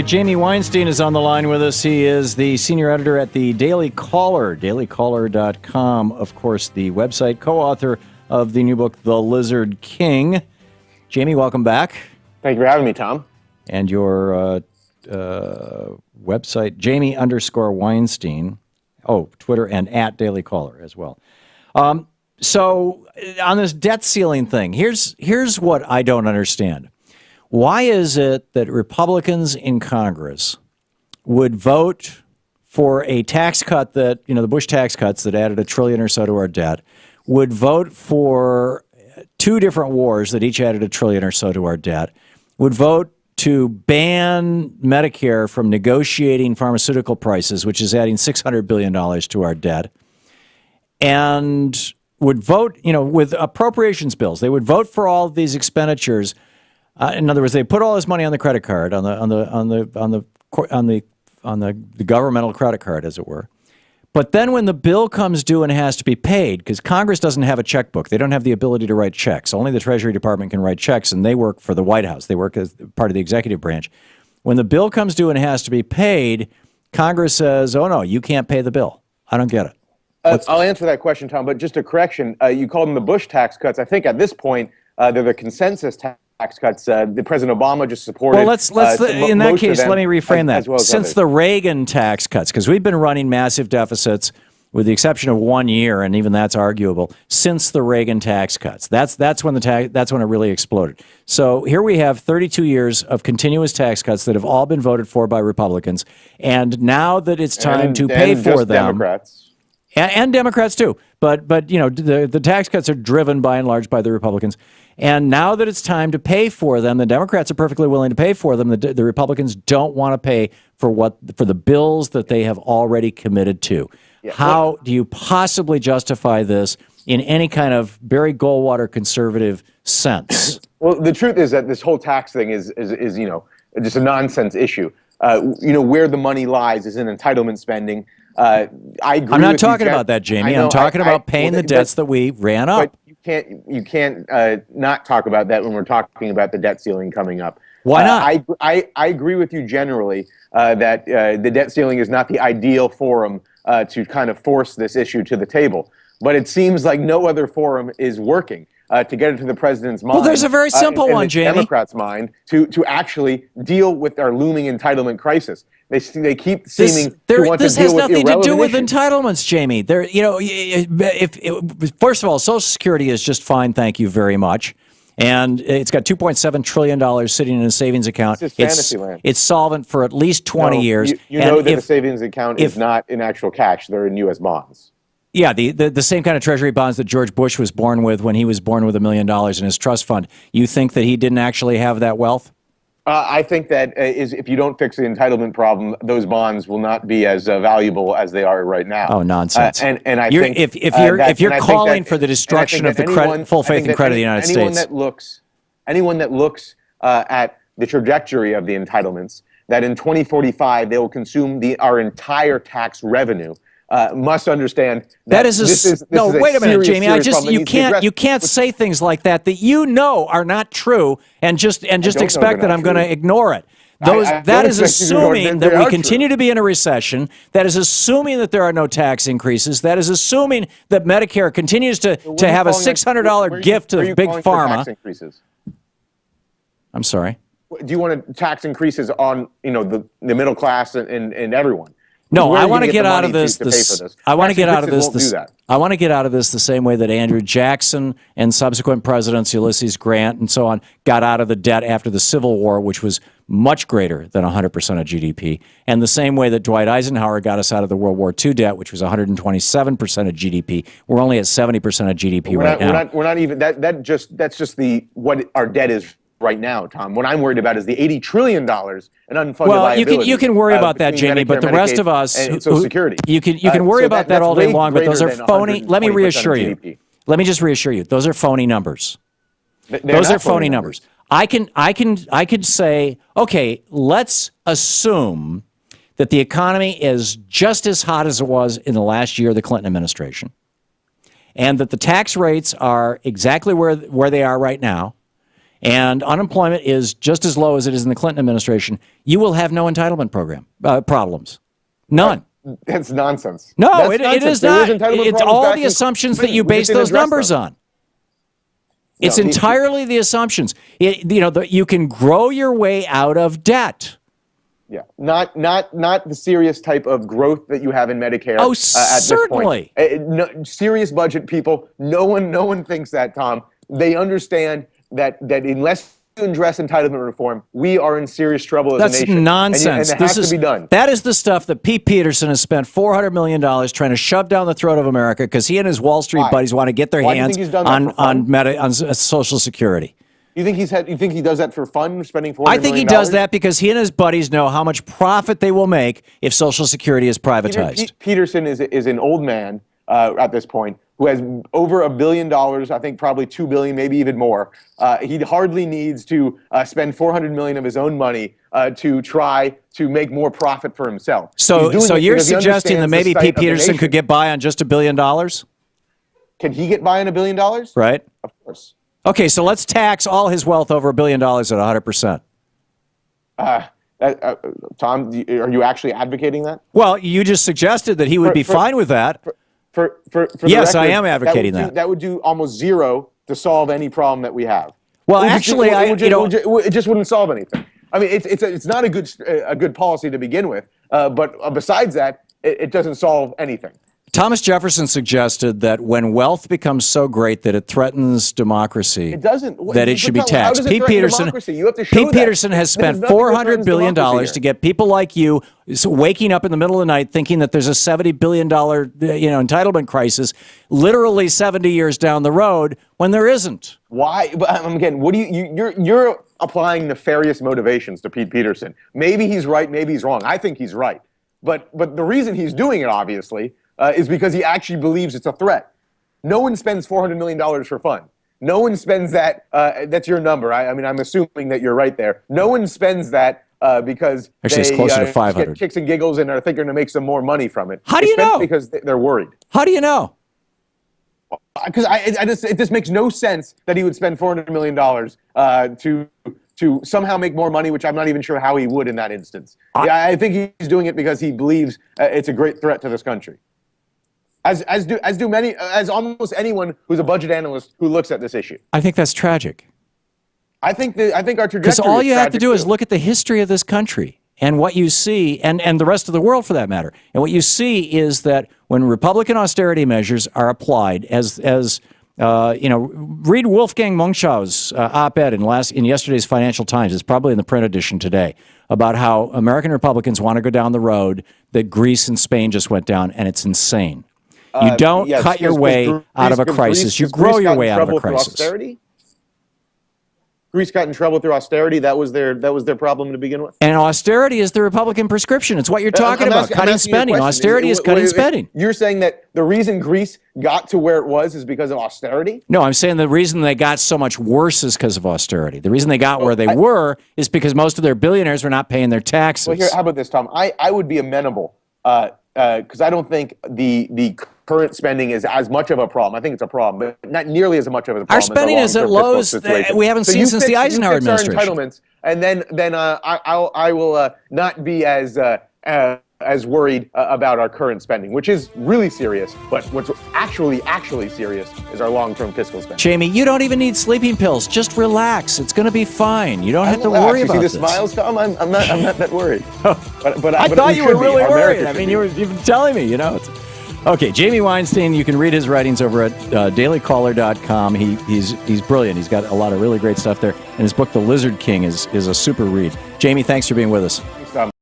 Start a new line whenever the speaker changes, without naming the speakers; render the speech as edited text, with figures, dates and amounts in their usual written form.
Jamie Weinstein is on the line with us. He is the senior editor at the Daily Caller, dailycaller.com, of course, the website, co-author of the new book, The Lizard King. Jamie, welcome back.
Thank you for having me, Tom.
And your website, Jamie_Weinstein. Oh, Twitter and at Daily Caller as well. So on this debt ceiling thing, here's what I don't understand. Why is it that Republicans in Congress would vote for a tax cut that, the Bush tax cuts that added $1 trillion or so to our debt, would vote for two different wars that each added $1 trillion or so to our debt, would vote to ban Medicare from negotiating pharmaceutical prices, which is adding $600 billion to our debt, and would vote, with appropriations bills. They would vote for all of these expenditures. In other words, they put all this money on the credit card, on the governmental credit card, as it were. But then when the bill comes due and has to be paid, because Congress doesn't have a checkbook, they don't have the ability to write checks. Only the Treasury Department can write checks, and they work for the White House. They work as part of the executive branch. When the bill comes due and has to be paid, Congress says, "Oh no, you can't pay the bill." I don't get it.
I'll answer that question, Tom. But just a correction: you called them the Bush tax cuts. I think at this point they're the consensus tax cuts. The President Obama just supported.
Well, let's in that case, let me reframe that. Well since the Reagan tax cuts, because we've been running massive deficits, with the exception of 1 year, and even that's arguable. Since the Reagan tax cuts, that's when it really exploded. So here we have 32 years of continuous tax cuts that have all been voted for by Republicans, and now that it's time to pay for them,
Democrats.
And Democrats too, but the tax cuts are driven by and large by the Republicans. And now that it's time to pay for them, the Democrats are perfectly willing to pay for them. The Republicans don't want to pay for the bills that they have already committed to. Yeah. How do you possibly justify this in any kind of Barry Goldwater conservative sense?
Well, the truth is that this whole tax thing is just a nonsense issue. Where the money lies is in entitlement spending. I agree.
I'm not talking about that, Jamie. I'm talking about paying the debts that we ran up.
But you can't not talk about that when we're talking about the debt ceiling coming up.
Why not?
I agree with you generally that the debt ceiling is not the ideal forum to kind of force this issue to the table. But it seems like no other forum is working to get it to the president's mind.
Well, there's a very simple one, Jamie.
The Democrats' mind to actually deal with our looming entitlement crisis. They keep seeming to want to deal with irrelevant issues. This has nothing to do with entitlements,
Jamie. First of all, Social Security is just fine, thank you very much. And it's got $2.7 trillion sitting in a savings account.
This is fantasy land.
It's solvent for at least 20 years.
You know that the savings account is not in actual cash. They're in U.S. bonds.
Yeah, the same kind of treasury bonds that George Bush was born with when he was born with $1 million in his trust fund. You think that he didn't actually have that wealth?
I think that if you don't fix the entitlement problem, those bonds will not be as valuable as they are right now.
Oh, nonsense!
And I think
if you're calling for the destruction of the full faith and credit of the United States,
anyone that looks at the trajectory of the entitlements, that in 2045 they will consume our entire tax revenue. Must understand that
wait a minute, Jamie. You can't say things like that are not true and just expect that I'm going to ignore it. That is assuming that we continue to be in a recession. That is assuming that there are no tax increases. That is assuming that Medicare continues to have a $600 gift to big pharma. I'm sorry.
Do you want tax increases on the middle class and everyone?
No, I want to get out of this. I want to get out of this. I want to get out of this the same way that Andrew Jackson and subsequent presidents, Ulysses Grant and so on, got out of the debt after the Civil War, which was much greater than 100% of GDP, and the same way that Dwight Eisenhower got us out of the World War II debt, which was 127% of GDP. We're only at 70% of GDP right now.
We're not even that's just what our debt is right now, Tom. What I'm worried about is the $80 trillion in unfunded liabilities.
You can worry about that, Jamie, but the rest of us,
Social Security,
you can worry about that all day long. But those are phony. Let me reassure you. Let me just reassure you. Those are phony numbers. Those are phony numbers. I could say, okay, let's assume that the economy is just as hot as it was in the last year of the Clinton administration, and that the tax rates are exactly where they are right now. and unemployment is just as low as it is in the Clinton administration, you will have no entitlement program problems. None.
That's nonsense.
No,
That's
it
nonsense.
is
There
not.
entitlement
It's
problems
all
back
the
in
assumptions that
Clinton.
you
We
base
just didn't
those
address
numbers
them.
on. It's
No,
entirely the assumptions. You can grow your way out of debt.
Yeah, not the serious type of growth that you have in Medicare.
Oh,
At
certainly.
this point. No, serious budget people. No one thinks that, Tom. They understand that unless you address entitlement reform, we are in serious trouble as a
That's
nation.
nonsense.
And it has to be done.
That is the stuff that Pete Peterson has spent $400 million trying to shove down the throat of America because he and his Wall Street
Why?
buddies want to get their
Why do you
hands
think he's done that
on Social Security.
You think he does that for fun, spending $400
I think he
million?
does that because he and his buddies know how much profit they will make if Social Security is privatized.
Peterson is an old man at this point who has over $1 billion. I think probably $2 billion, maybe even more. He hardly needs to spend $400 million of his own money to try to make more profit for himself.
So you're suggesting that maybe Pete Peterson
nation.
could get by on just $1 billion?
Can he get by on $1 billion?
Right.
Of course.
Okay, so let's tax all his wealth over $1 billion at 100%.
Tom, are you actually advocating that?
Well, you just suggested that he would be fine with that.
For the
Yes, I
record,
am advocating that.
That would do almost zero to solve any problem that we have.
Well,
It just wouldn't solve anything. I mean, it's not a good policy to begin with. But besides that, it doesn't solve anything.
Thomas Jefferson suggested that when wealth becomes so great that it threatens democracy,
It doesn't.
that it should be
How
taxed.
does it
Pete
threaten
Peterson,
democracy? You have to show
Pete
that.
Peterson has
This is
spent
nothing that
$400
threatens
billion
democracy
to
here.
get people like you waking up in the middle of the night thinking that there's a $70 billion entitlement crisis literally 70 years down the road when there isn't.
Why? But again, what do you're applying nefarious motivations to Pete Peterson. Maybe he's right, maybe he's wrong. I think he's right. But the reason he's doing it, obviously, is because he actually believes it's a threat. No one spends $400 million for fun. No one spends that. That's your number. I mean, I'm assuming that you're right there. No one spends that because
actually it's closer to 500.
Get kicks and giggles and are thinking to make some more money from it.
How do you know?
Because they're worried.
How do you know?
Because it just makes no sense that he would spend $400 million to somehow make more money, which I'm not even sure how he would in that instance. I think he's doing it because he believes it's a great threat to this country. As almost anyone who's a budget analyst who looks at this issue.
I think that's tragic.
I think our trajectory.
Because all you have to do
too.
is look at the history of this country and what you see, and the rest of the world for that matter. And what you see is that when Republican austerity measures are applied, read Wolfgang Munchau's op-ed in yesterday's Financial Times. It's probably in the print edition today about how American Republicans want to go down the road that Greece and Spain just went down, and it's insane. You don't cut your way out of a crisis. You grow your way out of a crisis.
Greece got in trouble through austerity. That was their problem to begin with.
And austerity is the Republican prescription. It's what you're talking about, cutting spending. Austerity is cutting spending.
You're saying that the reason Greece got to where it was is because of austerity?
No, I'm saying the reason they got so much worse is because of austerity. The reason they got where they were is because most of their billionaires were not paying their taxes.
Well, here, how about this, Tom? I would be amenable because I don't think the current spending is as much of a problem. I think it's a problem, but not nearly as much of a problem.
Our spending is at lows that we haven't seen since the Eisenhower administration.
Entitlements, and then I will not be as worried about our current spending, which is really serious. But what's actually serious is our long-term fiscal spending.
Jamie, you don't even need sleeping pills. Just relax. It's going to be fine. You don't have to worry about this.
You see the smiles, Tom? I'm not that worried. But
I thought you were really worried. I mean, you've been telling me, Okay, Jamie Weinstein, you can read his writings over at dailycaller.com. He's brilliant. He's got a lot of really great stuff there. And his book, The Lizard King, is a super read. Jamie, thanks for being with us.